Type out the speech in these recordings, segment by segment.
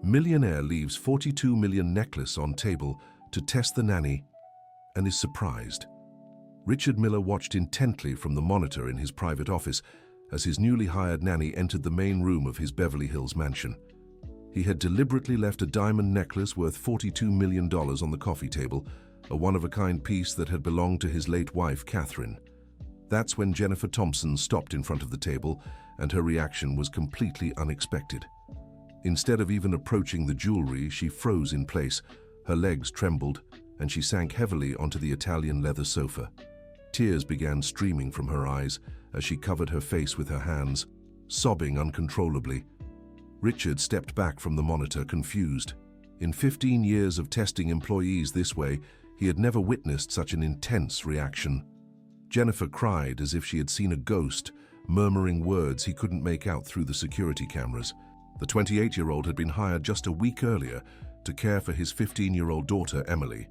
Millionaire leaves 42 million necklace on table to test the nanny and is surprised. Richard Miller watched intently from the monitor in his private office as his newly hired nanny entered the main room of his Beverly Hills mansion. He had deliberately left a diamond necklace worth $42 million on the coffee table, a one-of-a-kind piece that had belonged to his late wife, Catherine. That's when Jennifer Thompson stopped in front of the table, and her reaction was completely unexpected. Instead of even approaching the jewelry, she froze in place, her legs trembled, and she sank heavily onto the Italian leather sofa. Tears began streaming from her eyes as she covered her face with her hands, sobbing uncontrollably. Richard stepped back from the monitor, confused. In 15 years of testing employees this way, he had never witnessed such an intense reaction. Jennifer cried as if she had seen a ghost, murmuring words he couldn't make out through the security cameras. The 28-year-old had been hired just a week earlier to care for his 15-year-old daughter, Emily.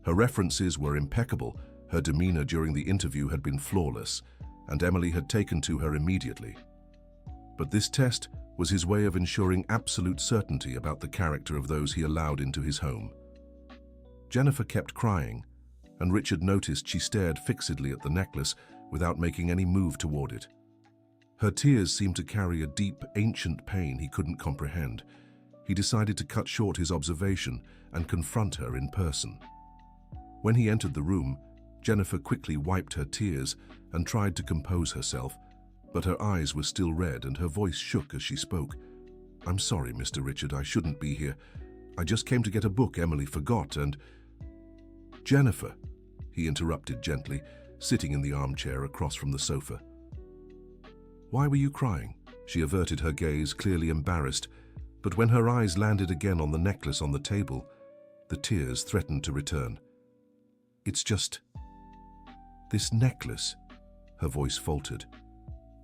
Her references were impeccable, her demeanor during the interview had been flawless, and Emily had taken to her immediately. But this test was his way of ensuring absolute certainty about the character of those he allowed into his home. Jennifer kept crying, and Richard noticed she stared fixedly at the necklace without making any move toward it. Her tears seemed to carry a deep, ancient pain he couldn't comprehend. He decided to cut short his observation and confront her in person. When he entered the room, Jennifer quickly wiped her tears and tried to compose herself, but her eyes were still red and her voice shook as she spoke. "I'm sorry, Mr. Richard, I shouldn't be here. I just came to get a book Emily forgot and—" "Jennifer," he interrupted gently, sitting in the armchair across from the sofa. "Why were you crying?" She averted her gaze, clearly embarrassed, but when her eyes landed again on the necklace on the table, the tears threatened to return. "It's just... this necklace," her voice faltered.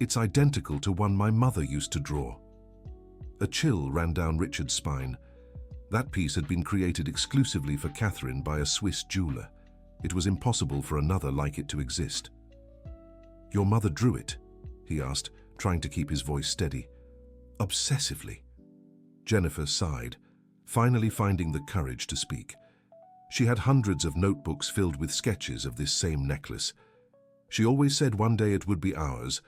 "It's identical to one my mother used to draw." A chill ran down Richard's spine. That piece had been created exclusively for Catherine by a Swiss jeweler. It was impossible for another like it to exist. "Your mother drew it?" he asked, trying to keep his voice steady. "Obsessively." Jennifer sighed, finally finding the courage to speak. She had hundreds of notebooks filled with sketches of this same necklace. She always said one day it would be ours,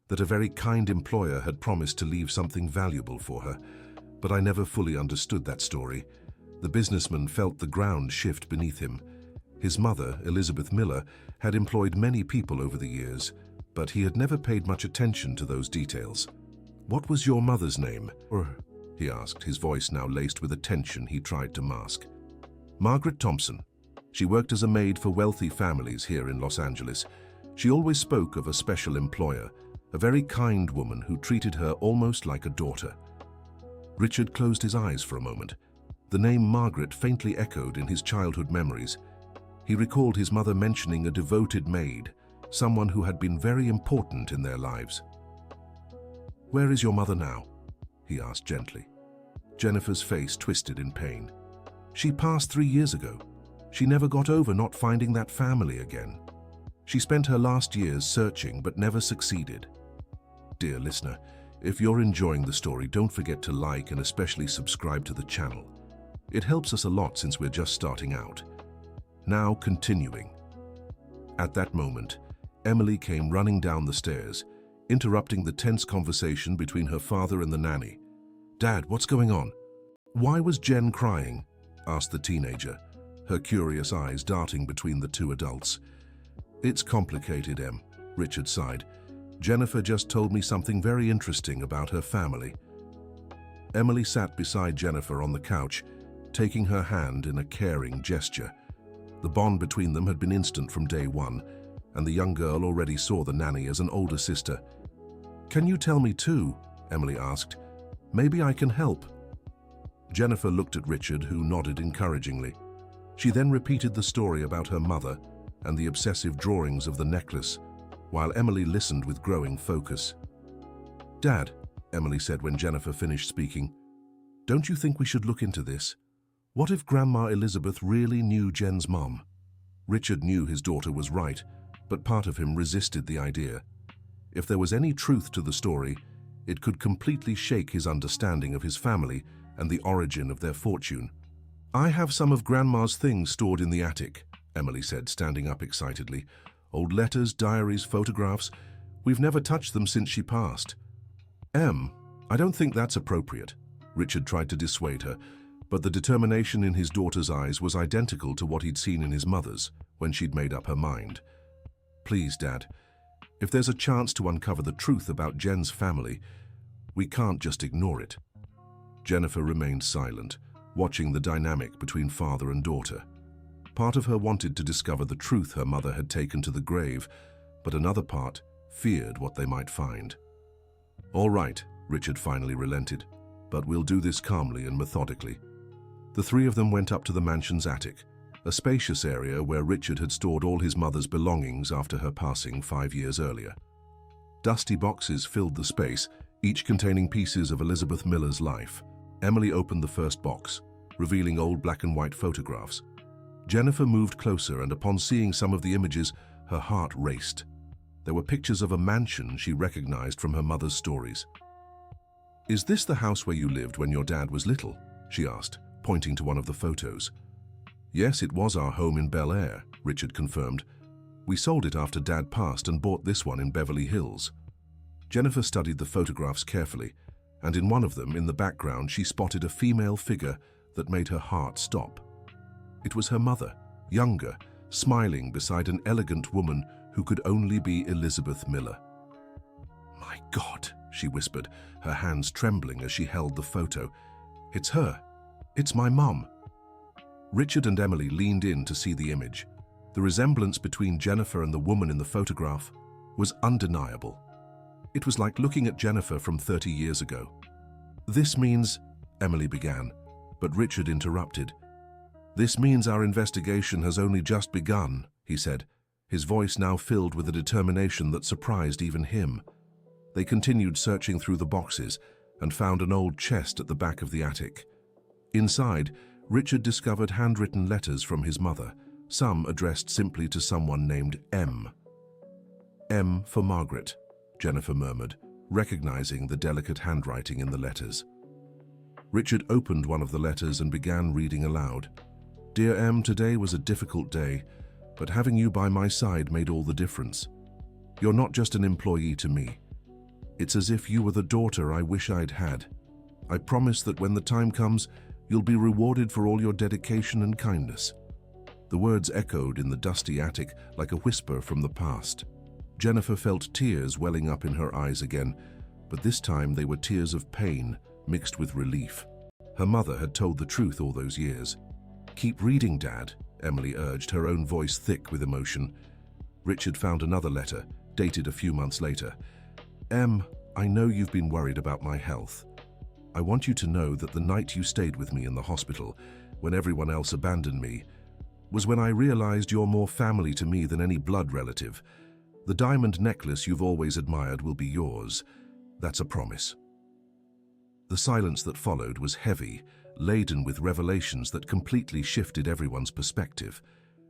that a very kind employer had promised to leave something valuable for her, but I never fully understood that story. The businessman felt the ground shift beneath him. His mother, Elizabeth Miller, had employed many people over the years, but he had never paid much attention to those details. "What was your mother's name?" he asked, his voice now laced with a tension he tried to mask. "Margaret Thompson. She worked as a maid for wealthy families here in Los Angeles. She always spoke of a special employer, a very kind woman who treated her almost like a daughter." Richard closed his eyes for a moment. The name Margaret faintly echoed in his childhood memories. He recalled his mother mentioning a devoted maid, someone who had been very important in their lives. "Where is your mother now?" he asked gently. Jennifer's face twisted in pain. "She passed 3 years ago. She never got over not finding that family again. She spent her last years searching but never succeeded." Dear listener, if you're enjoying the story, don't forget to like and especially subscribe to the channel. It helps us a lot since we're just starting out. Now continuing. At that moment, Emily came running down the stairs, interrupting the tense conversation between her father and the nanny. "Dad, what's going on?" "Why was Jen crying?" asked the teenager, her curious eyes darting between the two adults. "It's complicated, Em," Richard sighed. "Jennifer just told me something very interesting about her family." Emily sat beside Jennifer on the couch, taking her hand in a caring gesture. The bond between them had been instant from day one, and the young girl already saw the nanny as an older sister. "Can you tell me too?" Emily asked. "Maybe I can help." Jennifer looked at Richard, who nodded encouragingly. She then repeated the story about her mother and the obsessive drawings of the necklace, while Emily listened with growing focus. "Dad," Emily said when Jennifer finished speaking, "don't you think we should look into this? What if Grandma Elizabeth really knew Jen's mom?" Richard knew his daughter was right, but part of him resisted the idea. If there was any truth to the story, it could completely shake his understanding of his family and the origin of their fortune. "I have some of Grandma's things stored in the attic," Emily said, standing up excitedly. "Old letters, diaries, photographs. We've never touched them since she passed." I don't think that's appropriate." Richard tried to dissuade her, but the determination in his daughter's eyes was identical to what he'd seen in his mother's when she'd made up her mind. "Please, Dad, if there's a chance to uncover the truth about Jen's family, we can't just ignore it." Jennifer remained silent, watching the dynamic between father and daughter. Part of her wanted to discover the truth her mother had taken to the grave, but another part feared what they might find. "All right," Richard finally relented, "but we'll do this calmly and methodically." The three of them went up to the mansion's attic, a spacious area where Richard had stored all his mother's belongings after her passing 5 years earlier. Dusty boxes filled the space, each containing pieces of Elizabeth Miller's life. Emily opened the first box, revealing old black and white photographs. Jennifer moved closer, and upon seeing some of the images, her heart raced. There were pictures of a mansion she recognized from her mother's stories. "Is this the house where you lived when your dad was little?" she asked, pointing to one of the photos. "Yes, it was our home in Bel Air," Richard confirmed. "We sold it after Dad passed and bought this one in Beverly Hills." Jennifer studied the photographs carefully, and in one of them, in the background, she spotted a female figure that made her heart stop. It was her mother, younger, smiling beside an elegant woman who could only be Elizabeth Miller. "My God," she whispered, her hands trembling as she held the photo. "It's her. It's my mom." Richard and Emily leaned in to see the image. The resemblance between Jennifer and the woman in the photograph was undeniable. It was like looking at Jennifer from 30 years ago. "This means," Emily began, but Richard interrupted. "This means our investigation has only just begun," he said, his voice now filled with a determination that surprised even him. They continued searching through the boxes and found an old chest at the back of the attic. Inside, Richard discovered handwritten letters from his mother, some addressed simply to someone named M. "M for Margaret," Jennifer murmured, recognizing the delicate handwriting in the letters. Richard opened one of the letters and began reading aloud. "Dear M, today was a difficult day, but having you by my side made all the difference. You're not just an employee to me. It's as if you were the daughter I wish I'd had. I promise that when the time comes, you'll be rewarded for all your dedication and kindness." The words echoed in the dusty attic like a whisper from the past. Jennifer felt tears welling up in her eyes again, but this time they were tears of pain mixed with relief. Her mother had told the truth all those years. "Keep reading, Dad," Emily urged, her own voice thick with emotion. Richard found another letter, dated a few months later. "Em, I know you've been worried about my health. I want you to know that the night you stayed with me in the hospital, when everyone else abandoned me, was when I realized you're more family to me than any blood relative. The diamond necklace you've always admired will be yours. That's a promise." The silence that followed was heavy, laden with revelations that completely shifted everyone's perspective.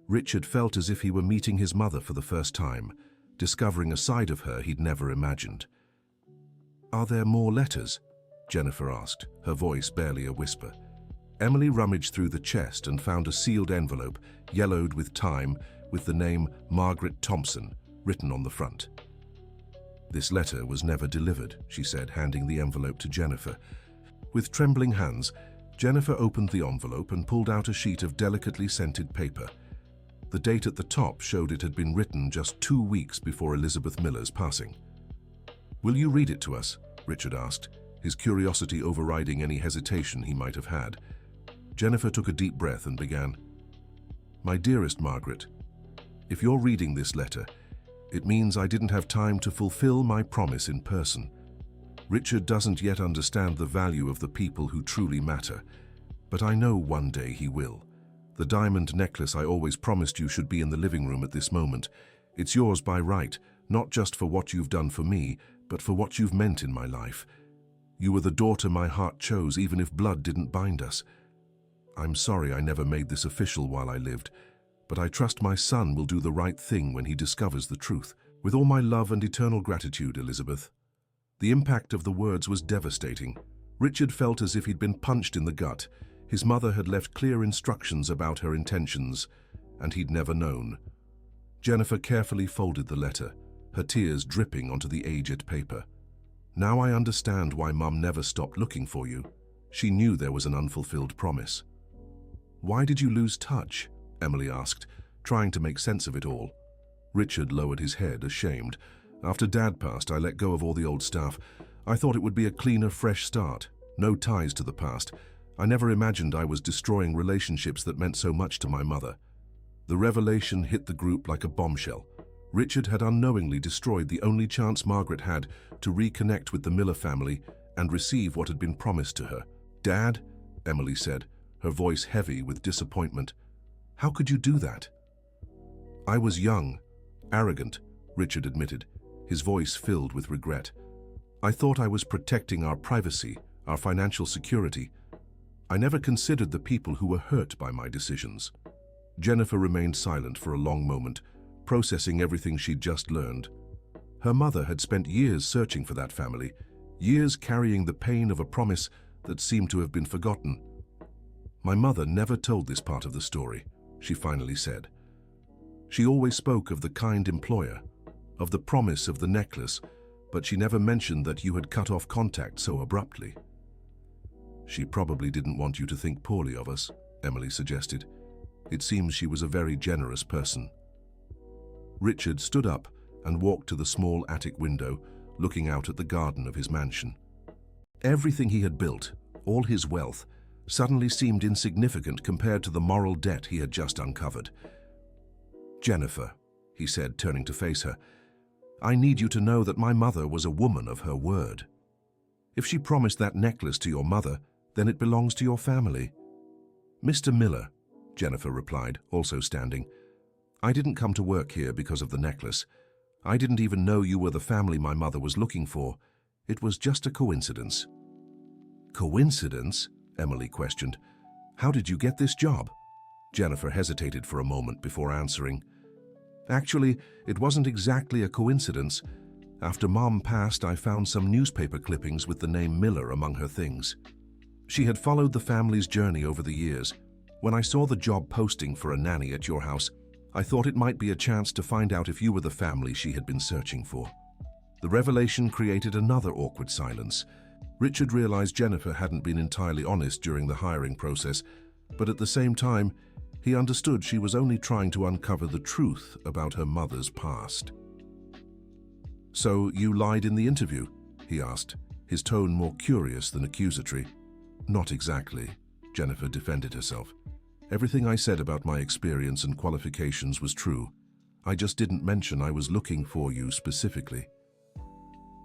Richard felt as if he were meeting his mother for the first time, discovering a side of her he'd never imagined. "Are there more letters?" Jennifer asked, her voice barely a whisper. Emily rummaged through the chest and found a sealed envelope, yellowed with time, with the name Margaret Thompson written on the front. "This letter was never delivered," she said, handing the envelope to Jennifer. With trembling hands, Jennifer opened the envelope and pulled out a sheet of delicately scented paper. The date at the top showed it had been written just 2 weeks before Elizabeth Miller's passing. "Will you read it to us?" Richard asked, his curiosity overriding any hesitation he might have had. Jennifer took a deep breath and began. "My dearest Margaret, if you're reading this letter, it means I didn't have time to fulfill my promise in person. Richard doesn't yet understand the value of the people who truly matter, but I know one day he will. The diamond necklace I always promised you should be in the living room at this moment. It's yours by right, not just for what you've done for me, but for what you've meant in my life. You were the daughter my heart chose, even if blood didn't bind us. I'm sorry I never made this official while I lived, but I trust my son will do the right thing when he discovers the truth. With all my love and eternal gratitude, Elizabeth." The impact of the words was devastating. Richard felt as if he'd been punched in the gut. His mother had left clear instructions about her intentions, and he'd never known. Jennifer carefully folded the letter, her tears dripping onto the aged paper. "Now I understand why Mum never stopped looking for you. She knew there was an unfulfilled promise." "Why did you lose touch?" Emily asked, trying to make sense of it all. Richard lowered his head, ashamed. "After Dad passed, I let go of all the old stuff. I thought it would be a cleaner, fresh start. No ties to the past. I never imagined I was destroying relationships that meant so much to my mother." The revelation hit the group like a bombshell. Richard had unknowingly destroyed the only chance Margaret had to reconnect with the Miller family and receive what had been promised to her. "Dad," Emily said, her voice heavy with disappointment. "How could you do that?" "I was young, arrogant," Richard admitted, his voice filled with regret. "I thought I was protecting our privacy, our financial security. I never considered the people who were hurt by my decisions." Jennifer remained silent for a long moment, processing everything she'd just learned. Her mother had spent years searching for that family, years carrying the pain of a promise that seemed to have been forgotten. "My mother never told this part of the story," she finally said. "She always spoke of the kind employer, of the promise of the necklace, but she never mentioned that you had cut off contact so abruptly." "She probably didn't want you to think poorly of us," Emily suggested. "It seems she was a very generous person." Richard stood up and walked to the small attic window, looking out at the garden of his mansion. Everything he had built, all his wealth, suddenly seemed insignificant compared to the moral debt he had just uncovered. "Jennifer," he said, turning to face her, "I need you to know that my mother was a woman of her word. If she promised that necklace to your mother, then it belongs to your family." "Mr. Miller," Jennifer replied, also standing, "I didn't come to work here because of the necklace. I didn't even know you were the family my mother was looking for. It was just a coincidence." "Coincidence?" Emily questioned. "How did you get this job?" Jennifer hesitated for a moment before answering. "Actually, it wasn't exactly a coincidence. After Mom passed, I found some newspaper clippings with the name Miller among her things. She had followed the family's journey over the years. When I saw the job posting for a nanny at your house, I thought it might be a chance to find out if you were the family she had been searching for." The revelation created another awkward silence. Richard realized Jennifer hadn't been entirely honest during the hiring process, but at the same time, he understood she was only trying to uncover the truth about her mother's past. "So you lied in the interview?" he asked, his tone more curious than accusatory. "Not exactly," Jennifer defended herself. "Everything I said about my experience and qualifications was true. I just didn't mention I was looking for you specifically."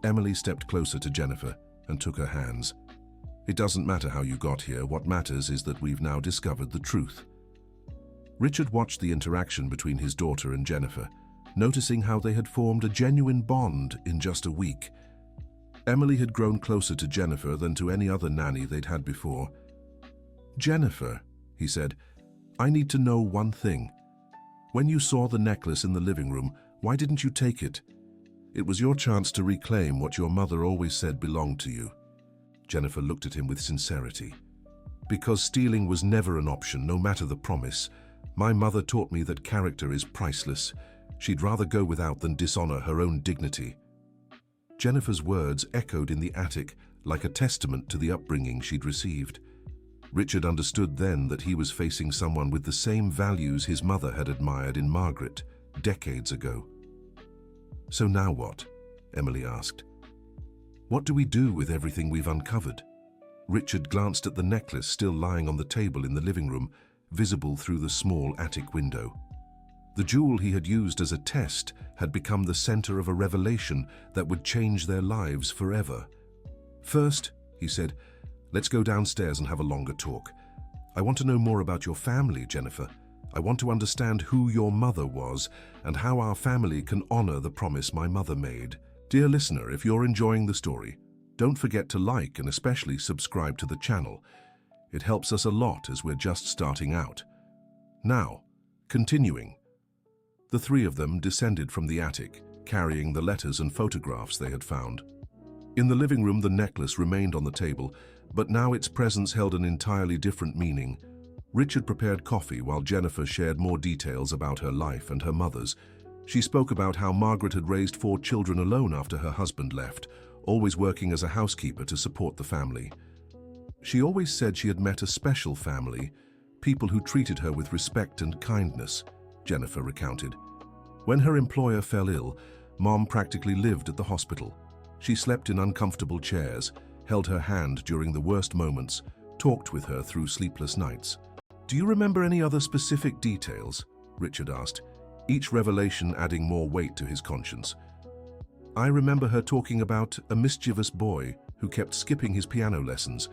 Emily stepped closer to Jennifer and took her hands. "It doesn't matter how you got here. What matters is that we've now discovered the truth." Richard watched the interaction between his daughter and Jennifer, noticing how they had formed a genuine bond in just a week. Emily had grown closer to Jennifer than to any other nanny they'd had before. "Jennifer," he said, "I need to know one thing. When you saw the necklace in the living room, why didn't you take it? It was your chance to reclaim what your mother always said belonged to you." Jennifer looked at him with sincerity. "Because stealing was never an option, no matter the promise. My mother taught me that character is priceless. She'd rather go without than dishonor her own dignity." Jennifer's words echoed in the attic like a testament to the upbringing she'd received. Richard understood then that he was facing someone with the same values his mother had admired in Margaret decades ago. "So now what?" Emily asked. "What do we do with everything we've uncovered?" Richard glanced at the necklace still lying on the table in the living room, visible through the small attic window. The jewel he had used as a test had become the center of a revelation that would change their lives forever. "First," he said, "let's go downstairs and have a longer talk. I want to know more about your family, Jennifer. I want to understand who your mother was and how our family can honor the promise my mother made." Dear listener, if you're enjoying the story, don't forget to like and especially subscribe to the channel. It helps us a lot as we're just starting out. Now, continuing. The three of them descended from the attic, carrying the letters and photographs they had found. In the living room, the necklace remained on the table, but now its presence held an entirely different meaning. Richard prepared coffee while Jennifer shared more details about her life and her mother's. She spoke about how Margaret had raised 4 children alone after her husband left, always working as a housekeeper to support the family. She always said she had met a special family, people who treated her with respect and kindness, Jennifer recounted. When her employer fell ill, Mom practically lived at the hospital. She slept in uncomfortable chairs, held her hand during the worst moments, talked with her through sleepless nights. "Do you remember any other specific details?" Richard asked, each revelation adding more weight to his conscience. "I remember her talking about a mischievous boy who kept skipping his piano lessons."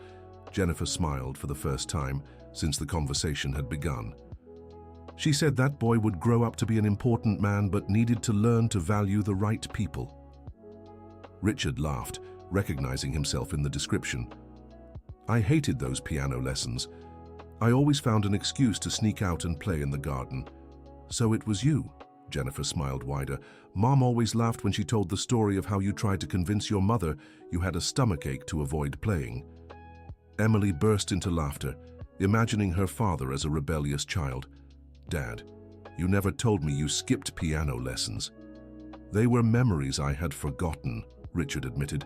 Jennifer smiled for the first time since the conversation had begun. She said that boy would grow up to be an important man but needed to learn to value the right people. Richard laughed, recognizing himself in the description. "I hated those piano lessons. I always found an excuse to sneak out and play in the garden." "So it was you?" Jennifer smiled wider. "Mom always laughed when she told the story of how you tried to convince your mother you had a stomachache to avoid playing." Emily burst into laughter, imagining her father as a rebellious child. "Dad, you never told me you skipped piano lessons." "They were memories I had forgotten," Richard admitted.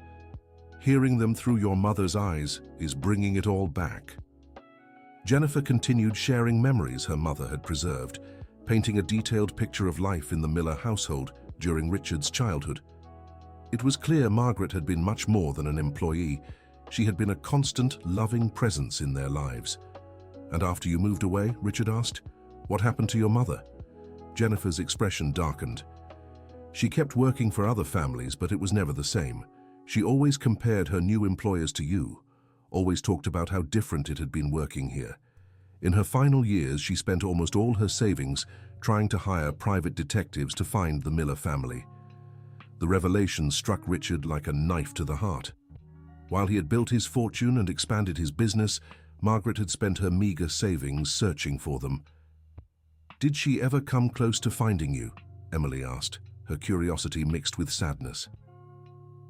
"Hearing them through your mother's eyes is bringing it all back." Jennifer continued sharing memories her mother had preserved, painting a detailed picture of life in the Miller household during Richard's childhood. It was clear Margaret had been much more than an employee. She had been a constant, loving presence in their lives. "And after you moved away," Richard asked, "what happened to your mother?" Jennifer's expression darkened. "She kept working for other families, but it was never the same. She always compared her new employers to you, always talked about how different it had been working here. In her final years, she spent almost all her savings trying to hire private detectives to find the Miller family." The revelation struck Richard like a knife to the heart. While he had built his fortune and expanded his business, Margaret had spent her meager savings searching for them. "Did she ever come close to finding you?" Emily asked, her curiosity mixed with sadness.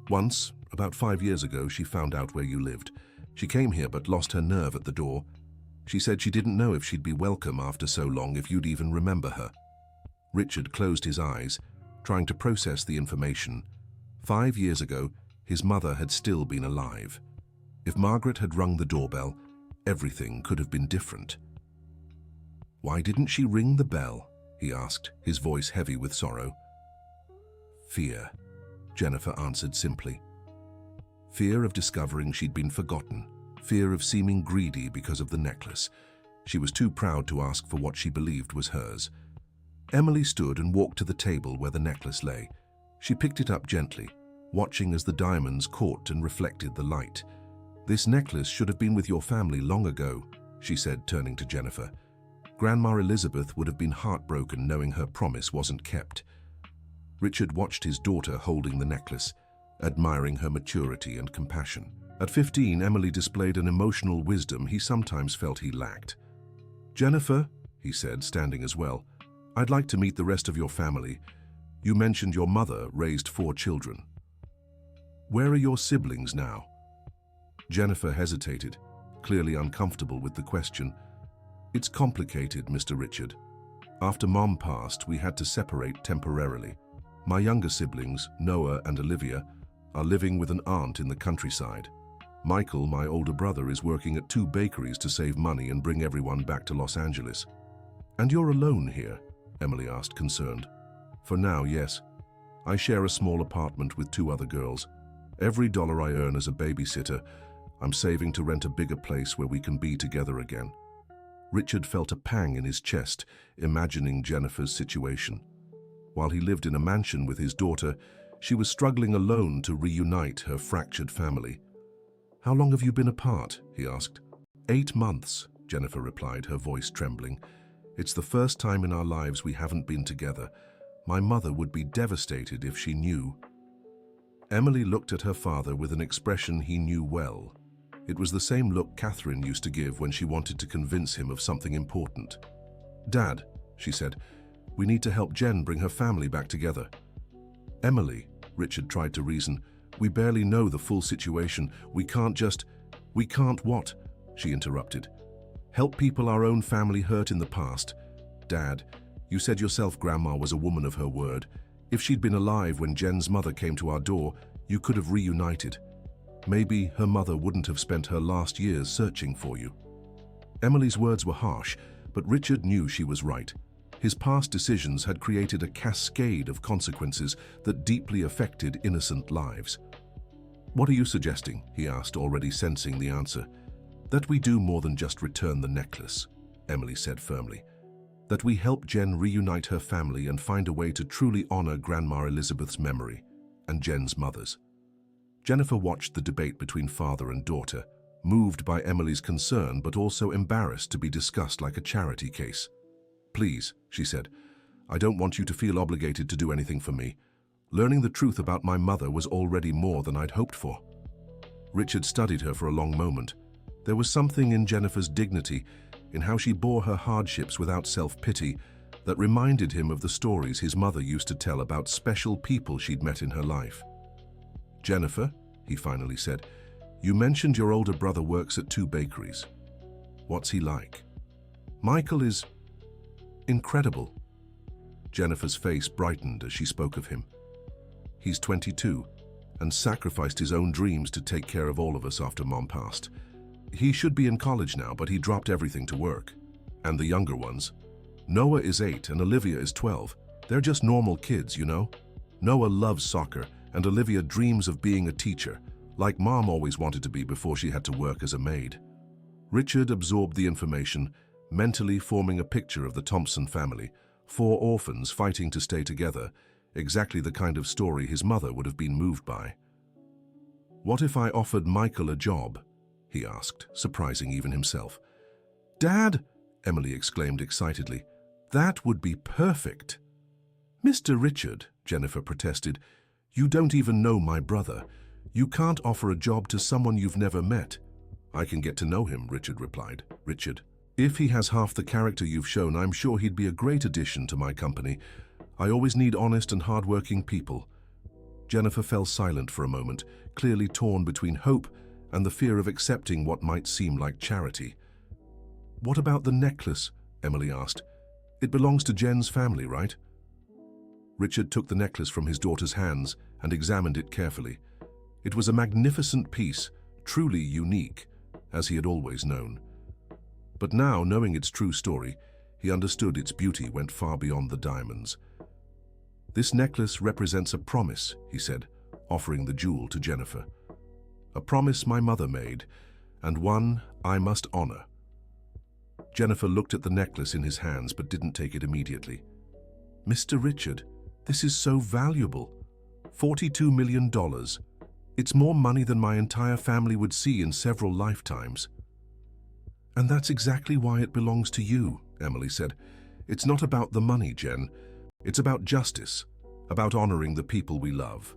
"Once, about 5 years ago, she found out where you lived. She came here but lost her nerve at the door. She said she didn't know if she'd be welcome after so long, if you'd even remember her." Richard closed his eyes, trying to process the information. 5 years ago, his mother had still been alive. If Margaret had rung the doorbell, everything could have been different. "Why didn't she ring the bell?" he asked, his voice heavy with sorrow. "Fear," Jennifer answered simply. Fear of discovering she'd been forgotten. Fear of seeming greedy because of the necklace. She was too proud to ask for what she believed was hers. Emily stood and walked to the table where the necklace lay. She picked it up gently, watching as the diamonds caught and reflected the light. "This necklace should have been with your family long ago," she said, turning to Jennifer. "Grandma Elizabeth would have been heartbroken knowing her promise wasn't kept." Richard watched his daughter holding the necklace, admiring her maturity and compassion. At 15, Emily displayed an emotional wisdom he sometimes felt he lacked. "Jennifer," he said, standing as well, "I'd like to meet the rest of your family. You mentioned your mother raised 4 children. Where are your siblings now?" Jennifer hesitated, clearly uncomfortable with the question. "It's complicated, Mr. Richard. After Mom passed, we had to separate temporarily. My younger siblings, Noah and Olivia, are living with an aunt in the countryside. Michael, my older brother, is working at 2 bakeries to save money and bring everyone back to Los Angeles." "And you're alone here?" Emily asked, concerned. "For now, yes. I share a small apartment with 2 other girls. Every dollar I earn as a babysitter, I'm saving to rent a bigger place where we can be together again." Richard felt a pang in his chest, imagining Jennifer's situation. While he lived in a mansion with his daughter, she was struggling alone to reunite her fractured family. "How long have you been apart?" he asked. 8 months, Jennifer replied, her voice trembling. "It's the first time in our lives we haven't been together. My mother would be devastated if she knew." Emily looked at her father with an expression he knew well. It was the same look Catherine used to give when she wanted to convince him of something important. "Dad," she said, "we need to help Jen bring her family back together." "Emily," Richard tried to reason, "we barely know the full situation. We can't just—" "We can't what?" she interrupted. "Help people our own family hurt in the past. Dad, you said yourself Grandma was a woman of her word. If she'd been alive when Jen's mother came to our door, you could have reunited. Maybe her mother wouldn't have spent her last years searching for you." Emily's words were harsh, but Richard knew she was right. His past decisions had created a cascade of consequences that deeply affected innocent lives. "What are you suggesting?" he asked, already sensing the answer. "That we do more than just return the necklace," Emily said firmly. "That we help Jen reunite her family and find a way to truly honor Grandma Elizabeth's memory, and Jen's mother's." Jennifer watched the debate between father and daughter, moved by Emily's concern but also embarrassed to be discussed like a charity case. "Please," she said, "I don't want you to feel obligated to do anything for me. Learning the truth about my mother was already more than I'd hoped for." Richard studied her for a long moment. There was something in Jennifer's dignity, in how she bore her hardships without self-pity, that reminded him of the stories his mother used to tell about special people she'd met in her life. "Jennifer," he finally said, "you mentioned your older brother works at 2 bakeries. What's he like?" "Michael is incredible." Jennifer's face brightened as she spoke of him. "He's 22 and sacrificed his own dreams to take care of all of us after Mom passed. He should be in college now, but he dropped everything to work. And the younger ones. Noah is 8 and Olivia is 12. They're just normal kids, you know? Noah loves soccer and Olivia dreams of being a teacher, like Mom always wanted to be before she had to work as a maid." Richard absorbed the information, mentally forming a picture of the Thompson family, 4 orphans fighting to stay together, exactly the kind of story his mother would have been moved by. "What if I offered Michael a job?" he asked, surprising even himself. "Dad!" Emily exclaimed excitedly. "That would be perfect." "Mr. Richard," Jennifer protested, "you don't even know my brother. You can't offer a job to someone you've never met." "I can get to know him," Richard replied. "Richard, if he has half the character you've shown, I'm sure he'd be a great addition to my company. I always need honest and hard-working people." Jennifer fell silent for a moment, clearly torn between hope and the fear of accepting what might seem like charity. "What about the necklace?" Emily asked. "It belongs to Jen's family, right?" Richard took the necklace from his daughter's hands and examined it carefully. It was a magnificent piece, truly unique, as he had always known. But now, knowing its true story, he understood its beauty went far beyond the diamonds. "This necklace represents a promise," he said, offering the jewel to Jennifer. "A promise my mother made, and one I must honor." Jennifer looked at the necklace in his hands but didn't take it immediately. "Mr. Richard, this is so valuable. $42 million. It's more money than my entire family would see in several lifetimes." "And that's exactly why it belongs to you," Emily said. "It's not about the money, Jen. It's about justice, about honoring the people we love."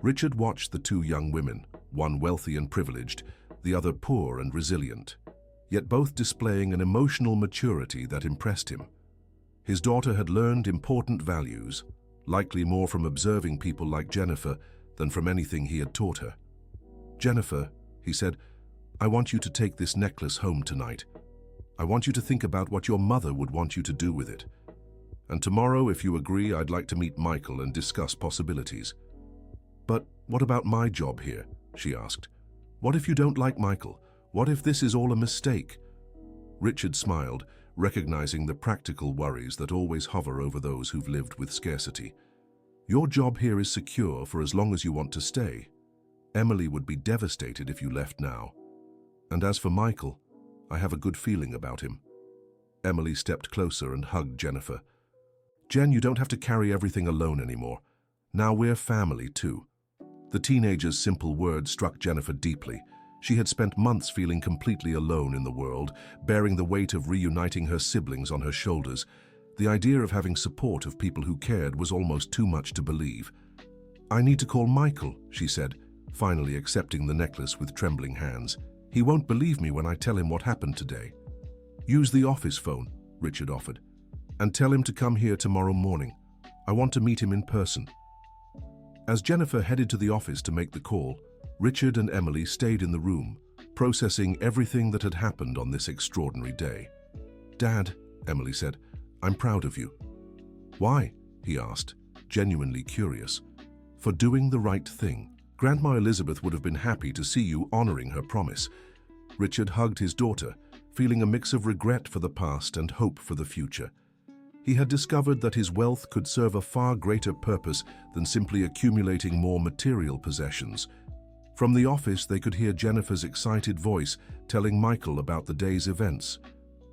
Richard watched the 2 young women, one wealthy and privileged, the other poor and resilient, yet both displaying an emotional maturity that impressed him. His daughter had learned important values, likely more from observing people like Jennifer than from anything he had taught her. "Jennifer," he said, "I want you to take this necklace home tonight. I want you to think about what your mother would want you to do with it. And tomorrow, if you agree, I'd like to meet Michael and discuss possibilities." "But what about my job here?" she asked. "What if you don't like Michael? What if this is all a mistake?" Richard smiled, recognizing the practical worries that always hover over those who've lived with scarcity. "Your job here is secure for as long as you want to stay. Emily would be devastated if you left now. And as for Michael, I have a good feeling about him." Emily stepped closer and hugged Jennifer. "Jen, you don't have to carry everything alone anymore. Now we're family too." The teenager's simple words struck Jennifer deeply. She had spent months feeling completely alone in the world, bearing the weight of reuniting her siblings on her shoulders. The idea of having support of people who cared was almost too much to believe. "I need to call Michael," she said, finally accepting the necklace with trembling hands. "He won't believe me when I tell him what happened today." "Use the office phone," Richard offered, "and tell him to come here tomorrow morning. I want to meet him in person." As Jennifer headed to the office to make the call, Richard and Emily stayed in the room, processing everything that had happened on this extraordinary day. "Dad," Emily said, "I'm proud of you." "Why?" he asked, genuinely curious. "For doing the right thing. Grandma Elizabeth would have been happy to see you honoring her promise." Richard hugged his daughter, feeling a mix of regret for the past and hope for the future. He had discovered that his wealth could serve a far greater purpose than simply accumulating more material possessions. From the office, they could hear Jennifer's excited voice telling Michael about the day's events.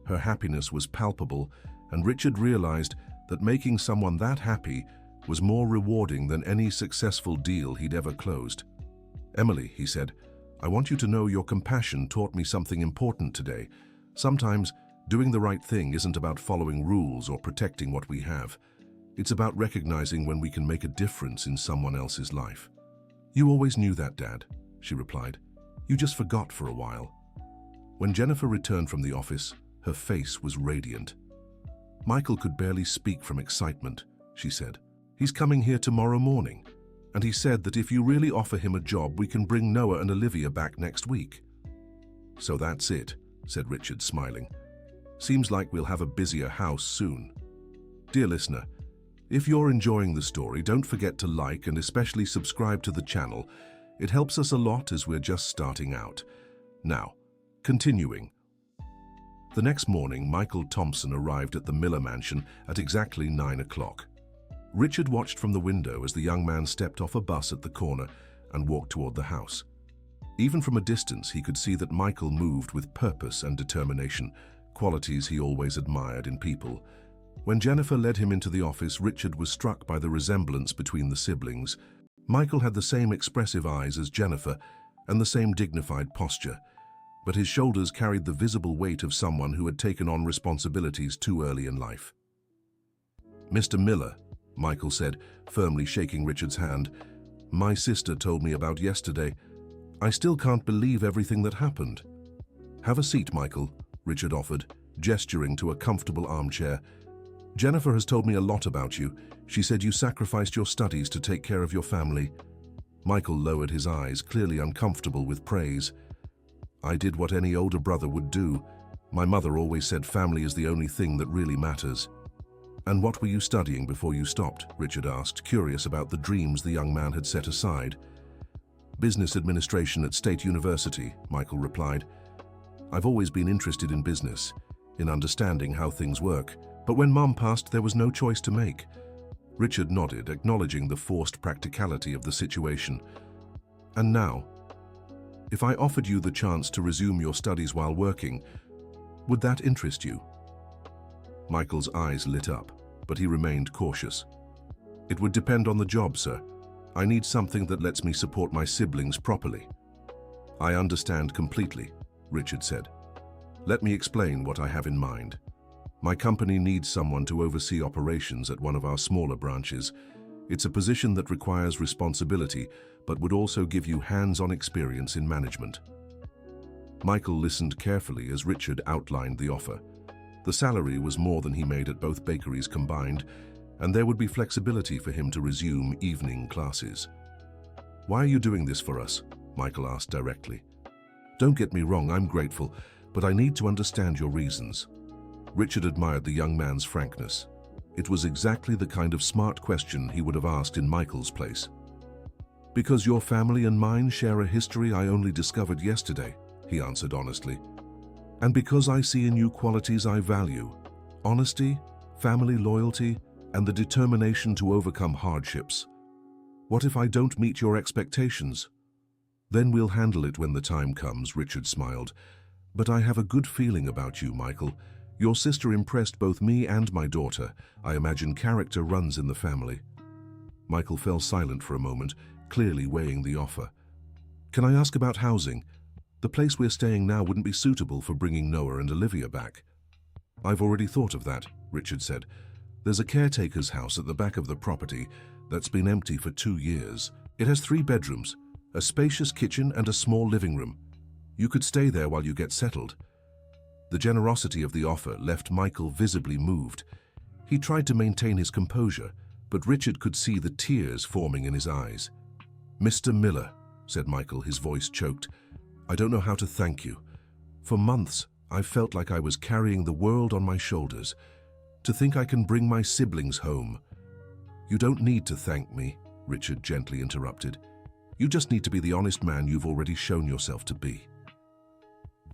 Her happiness was palpable, and Richard realized that making someone that happy was more rewarding than any successful deal he'd ever closed. "Emily," he said, "I want you to know your compassion taught me something important today. Sometimes, doing the right thing isn't about following rules or protecting what we have. It's about recognizing when we can make a difference in someone else's life." "You always knew that, Dad," she replied. "You just forgot for a while." When Jennifer returned from the office, her face was radiant. "Michael could barely speak from excitement," she said. "He's coming here tomorrow morning, and he said that if you really offer him a job, we can bring Noah and Olivia back next week." "So that's it," said Richard, smiling. "Seems like we'll have a busier house soon." Dear listener, if you're enjoying the story, don't forget to like and especially subscribe to the channel. It helps us a lot as we're just starting out. Now, continuing. The next morning, Michael Thompson arrived at the Miller mansion at exactly 9 o'clock. Richard watched from the window as the young man stepped off a bus at the corner and walked toward the house. Even from a distance, he could see that Michael moved with purpose and determination, qualities he always admired in people. When Jennifer led him into the office, Richard was struck by the resemblance between the siblings. Michael had the same expressive eyes as Jennifer and the same dignified posture, but his shoulders carried the visible weight of someone who had taken on responsibilities too early in life. "Mr. Miller," Michael said, firmly shaking Richard's hand, "my sister told me about yesterday. I still can't believe everything that happened." "Have a seat, Michael," Richard offered, gesturing to a comfortable armchair. "Jennifer has told me a lot about you. She said you sacrificed your studies to take care of your family." Michael lowered his eyes, clearly uncomfortable with praise. "I did what any older brother would do. My mother always said family is the only thing that really matters." "And what were you studying before you stopped?" Richard asked, curious about the dreams the young man had set aside. "Business administration at State University," Michael replied. "I've always been interested in business, in understanding how things work, but when Mom passed, there was no choice to make." Richard nodded, acknowledging the forced practicality of the situation. "And now, if I offered you the chance to resume your studies while working, would that interest you?" Michael's eyes lit up, but he remained cautious. "It would depend on the job, sir. I need something that lets me support my siblings properly." "I understand completely," Richard said. "Let me explain what I have in mind. My company needs someone to oversee operations at one of our smaller branches. It's a position that requires responsibility, but would also give you hands-on experience in management." Michael listened carefully as Richard outlined the offer. The salary was more than he made at both bakeries combined, and there would be flexibility for him to resume evening classes. "Why are you doing this for us?" Michael asked directly. "Don't get me wrong, I'm grateful, but I need to understand your reasons." Richard admired the young man's frankness. It was exactly the kind of smart question he would have asked in Michael's place. "Because your family and mine share a history I only discovered yesterday," he answered honestly. "And because I see in you qualities I value: honesty, family loyalty, and the determination to overcome hardships. What if I don't meet your expectations?" "Then we'll handle it when the time comes," Richard smiled. "But I have a good feeling about you, Michael. Your sister impressed both me and my daughter. I imagine character runs in the family." Michael fell silent for a moment, clearly weighing the offer. "Can I ask about housing? The place we're staying now wouldn't be suitable for bringing Noah and Olivia back." "I've already thought of that," Richard said. "There's a caretaker's house at the back of the property that's been empty for 2 years. It has 3 bedrooms, a spacious kitchen and a small living room. You could stay there while you get settled." The generosity of the offer left Michael visibly moved. He tried to maintain his composure, but Richard could see the tears forming in his eyes. "Mr. Miller," said Michael, his voice choked, I don't know how to thank you. For months, I've felt like I was carrying the world on my shoulders. To think I can bring my siblings home. You don't need to thank me, Richard gently interrupted. You just need to be the honest man you've already shown yourself to be.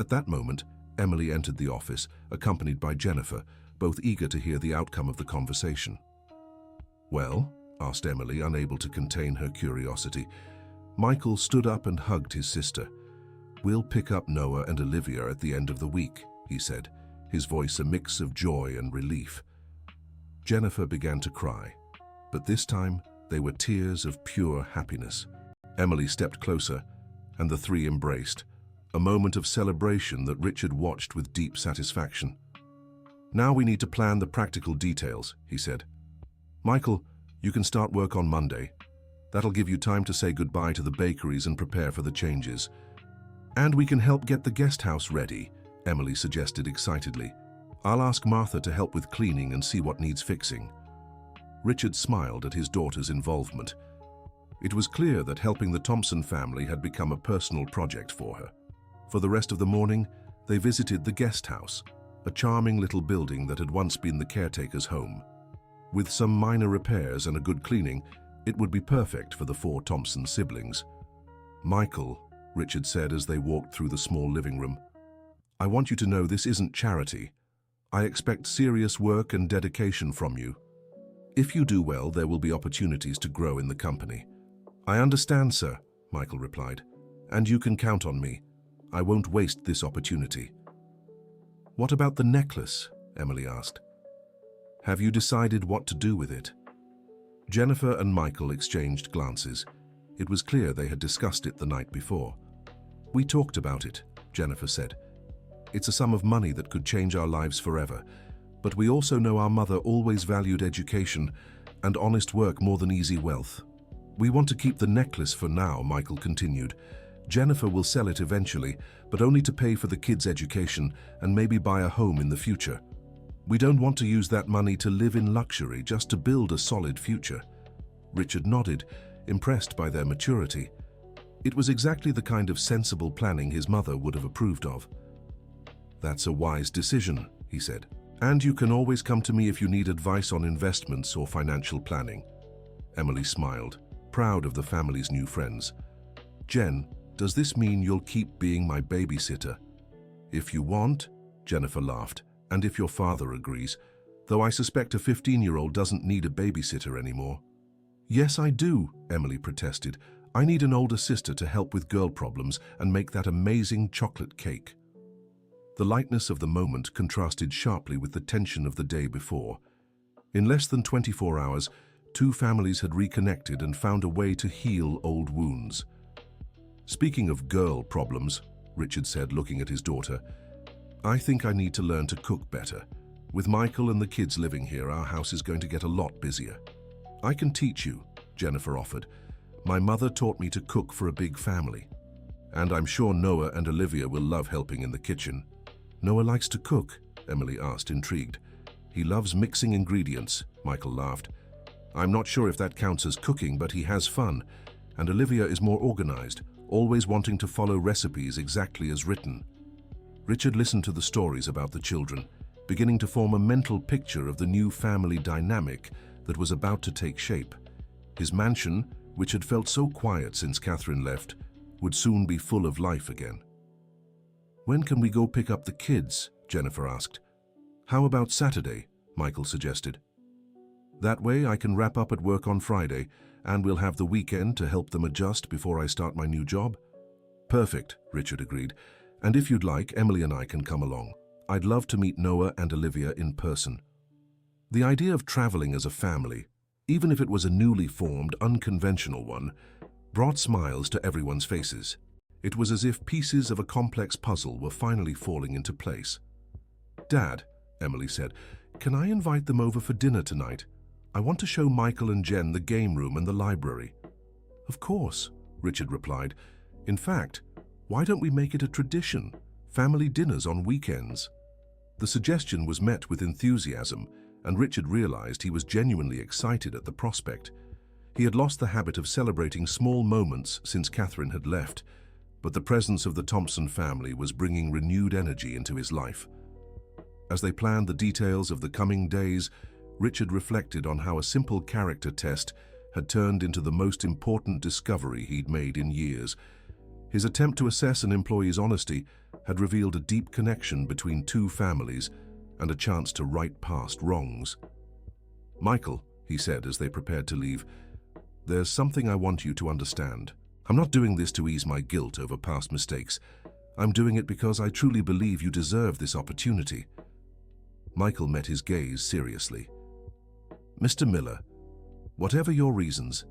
At that moment, Emily entered the office, accompanied by Jennifer, both eager to hear the outcome of the conversation. "Well?" asked Emily, unable to contain her curiosity. Michael stood up and hugged his sister. "We'll pick up Noah and Olivia at the end of the week," he said, his voice a mix of joy and relief. Jennifer began to cry, but this time they were tears of pure happiness. Emily stepped closer, and the three embraced, a moment of celebration that Richard watched with deep satisfaction. "Now we need to plan the practical details," he said. "Michael, you can start work on Monday. That'll give you time to say goodbye to the bakeries and prepare for the changes. And we can help get the guest house ready," Emily suggested excitedly. "I'll ask Martha to help with cleaning and see what needs fixing." Richard smiled at his daughter's involvement. It was clear that helping the Thompson family had become a personal project for her. For the rest of the morning, they visited the guest house, a charming little building that had once been the caretaker's home. With some minor repairs and a good cleaning, it would be perfect for the 4 Thompson siblings. "Michael," Richard said as they walked through the small living room, "I want you to know this isn't charity. I expect serious work and dedication from you. If you do well, there will be opportunities to grow in the company." "I understand, sir," Michael replied, "and you can count on me. I won't waste this opportunity." "What about the necklace?" Emily asked. "Have you decided what to do with it?" Jennifer and Michael exchanged glances. It was clear they had discussed it the night before. "We talked about it," Jennifer said. "It's a sum of money that could change our lives forever, but we also know our mother always valued education and honest work more than easy wealth. We want to keep the necklace for now," Michael continued. "Jennifer will sell it eventually, but only to pay for the kids' education and maybe buy a home in the future. We don't want to use that money to live in luxury, just to build a solid future." Richard nodded, impressed by their maturity. It was exactly the kind of sensible planning his mother would have approved of. "That's a wise decision," he said. "And you can always come to me if you need advice on investments or financial planning." Emily smiled, proud of the family's new friends. "Jen, does this mean you'll keep being my babysitter?" "If you want," Jennifer laughed, "and if your father agrees, though I suspect a 15-year-old doesn't need a babysitter anymore." "Yes, I do," Emily protested. "I need an older sister to help with girl problems and make that amazing chocolate cake." The lightness of the moment contrasted sharply with the tension of the day before. In less than 24 hours, 2 families had reconnected and found a way to heal old wounds. "Speaking of girl problems," Richard said, looking at his daughter, "I think I need to learn to cook better. With Michael and the kids living here, our house is going to get a lot busier." "I can teach you," Jennifer offered. "My mother taught me to cook for a big family. And I'm sure Noah and Olivia will love helping in the kitchen." "Noah likes to cook?" Emily asked, intrigued. "He loves mixing ingredients," Michael laughed. "I'm not sure if that counts as cooking, but he has fun. And Olivia is more organized, always wanting to follow recipes exactly as written." Richard listened to the stories about the children, beginning to form a mental picture of the new family dynamic that was about to take shape. His mansion, which had felt so quiet since Catherine left, would soon be full of life again. "When can we go pick up the kids?" Jennifer asked. "How about Saturday?" Michael suggested. "That way I can wrap up at work on Friday, and we'll have the weekend to help them adjust before I start my new job." "Perfect," Richard agreed. "And if you'd like, Emily and I can come along. I'd love to meet Noah and Olivia in person." The idea of traveling as a family, even if it was a newly formed, unconventional one, brought smiles to everyone's faces. It was as if pieces of a complex puzzle were finally falling into place. "Dad," Emily said, "can I invite them over for dinner tonight? I want to show Michael and Jen the game room and the library." "Of course," Richard replied. "In fact, why don't we make it a tradition? Family dinners on weekends." The suggestion was met with enthusiasm, and Richard realized he was genuinely excited at the prospect. He had lost the habit of celebrating small moments since Catherine had left. but the presence of the Thompson family was bringing renewed energy into his life. As they planned the details of the coming days, Richard reflected on how a simple character test had turned into the most important discovery he'd made in years. His attempt to assess an employee's honesty had revealed a deep connection between two families and a chance to right past wrongs. "Michael," he said as they prepared to leave, "there's something I want you to understand. I'm not doing this to ease my guilt over past mistakes. I'm doing it because I truly believe you deserve this opportunity." Michael met his gaze seriously. "Mr. Miller, whatever your reasons,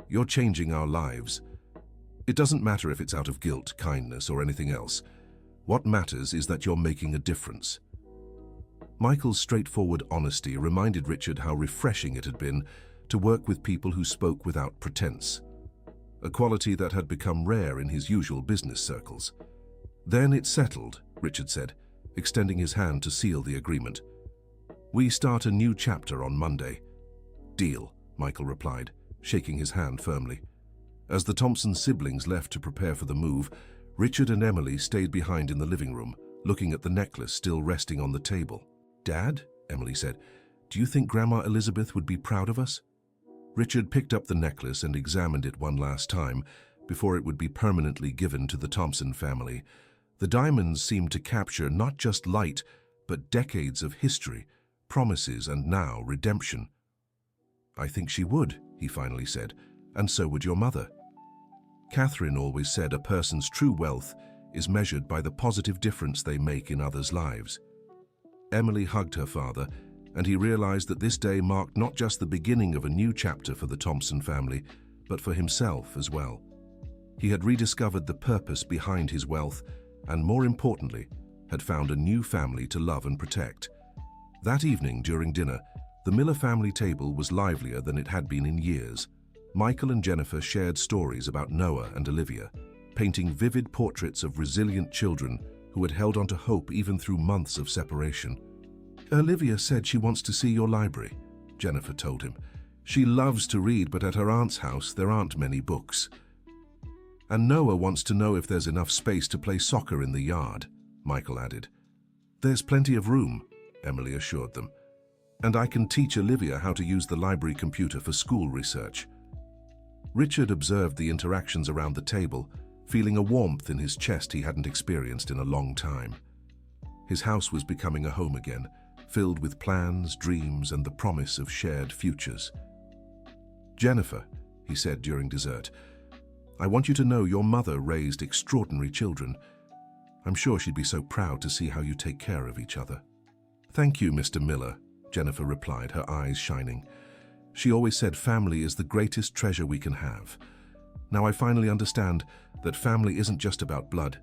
you're changing our lives. It doesn't matter if it's out of guilt, kindness, or anything else. What matters is that you're making a difference." Michael's straightforward honesty reminded Richard how refreshing it had been to work with people who spoke without pretense, a quality that had become rare in his usual business circles. "Then it's settled," Richard said, extending his hand to seal the agreement. "We start a new chapter on Monday." "Deal," Michael replied, shaking his hand firmly. As the Thompson siblings left to prepare for the move, Richard and Emily stayed behind in the living room, looking at the necklace still resting on the table. "Dad," Emily said, "do you think Grandma Elizabeth would be proud of us?" Richard picked up the necklace and examined it one last time before it would be permanently given to the Thompson family. The diamonds seemed to capture not just light, but decades of history, promises, and now redemption. "I think she would," he finally said, "and so would your mother." Catherine always said a person's true wealth is measured by the positive difference they make in others' lives. Emily hugged her father, and he realized that this day marked not just the beginning of a new chapter for the Thompson family, but for himself as well. He had rediscovered the purpose behind his wealth, and more importantly, had found a new family to love and protect. That evening during dinner, the Miller family table was livelier than it had been in years. Michael and Jennifer shared stories about Noah and Olivia, painting vivid portraits of resilient children who had held on to hope even through months of separation. "Olivia said she wants to see your library," Jennifer told him. "She loves to read, but at her aunt's house there aren't many books. And Noah wants to know if there's enough space to play soccer in the yard," Michael added. "There's plenty of room," Emily assured them. "And I can teach Olivia how to use the library computer for school research." Richard observed the interactions around the table, feeling a warmth in his chest he hadn't experienced in a long time. His house was becoming a home again, filled with plans, dreams, and the promise of shared futures. "Jennifer," he said during dessert, "I want you to know your mother raised extraordinary children. I'm sure she'd be so proud to see how you take care of each other." "Thank you, Mr. Miller," Jennifer replied, her eyes shining. "She always said family is the greatest treasure we can have. Now I finally understand that family isn't just about blood,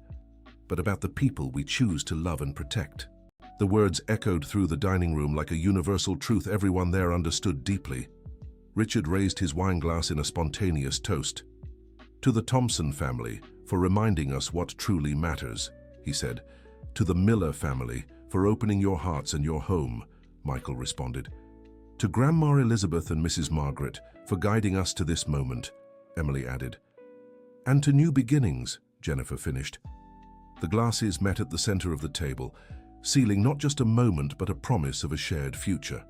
but about the people we choose to love and protect." The words echoed through the dining room like a universal truth everyone there understood deeply. Richard raised his wineglass in a spontaneous toast. "To the Thompson family for reminding us what truly matters," he said. "To the Miller family for opening your hearts and your home," Michael responded. "To Grandma Elizabeth and Mrs. Margaret for guiding us to this moment," Emily added. "And to new beginnings," Jennifer finished. The glasses met at the center of the table, sealing not just a moment but a promise of a shared future.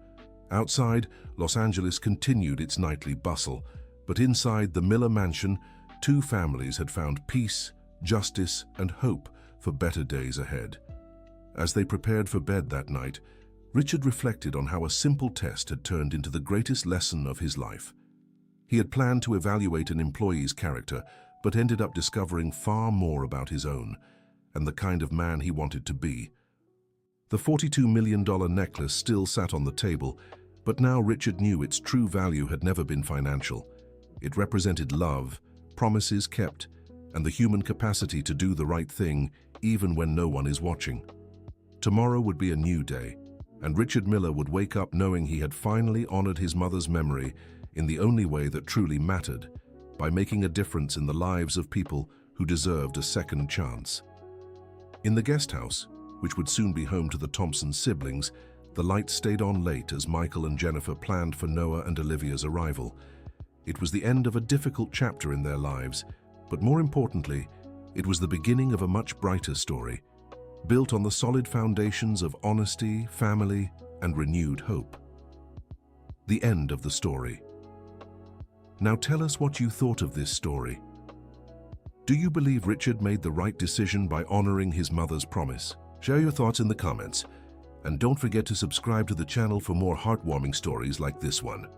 Outside, Los Angeles continued its nightly bustle, but inside the Miller mansion, two families had found peace, justice, and hope for better days ahead. As they prepared for bed that night, Richard reflected on how a simple test had turned into the greatest lesson of his life. He had planned to evaluate an employee's character, but ended up discovering far more about his own and the kind of man he wanted to be. The $42 million necklace still sat on the table, but now Richard knew its true value had never been financial. It represented love, promises kept, and the human capacity to do the right thing even when no one is watching. Tomorrow would be a new day, and Richard Miller would wake up knowing he had finally honored his mother's memory in the only way that truly mattered, by making a difference in the lives of people who deserved a second chance. In the guest house, which would soon be home to the Thompson siblings, the lights stayed on late as Michael and Jennifer planned for Noah and Olivia's arrival. It was the end of a difficult chapter in their lives, but more importantly, It was the beginning of a much brighter story, built on the solid foundations of honesty, family, and renewed hope. The end of the story. Now tell us what you thought of this story. Do you believe Richard made the right decision by honoring his mother's promise? Share your thoughts in the comments, and don't forget to subscribe to the channel for more heartwarming stories like this one.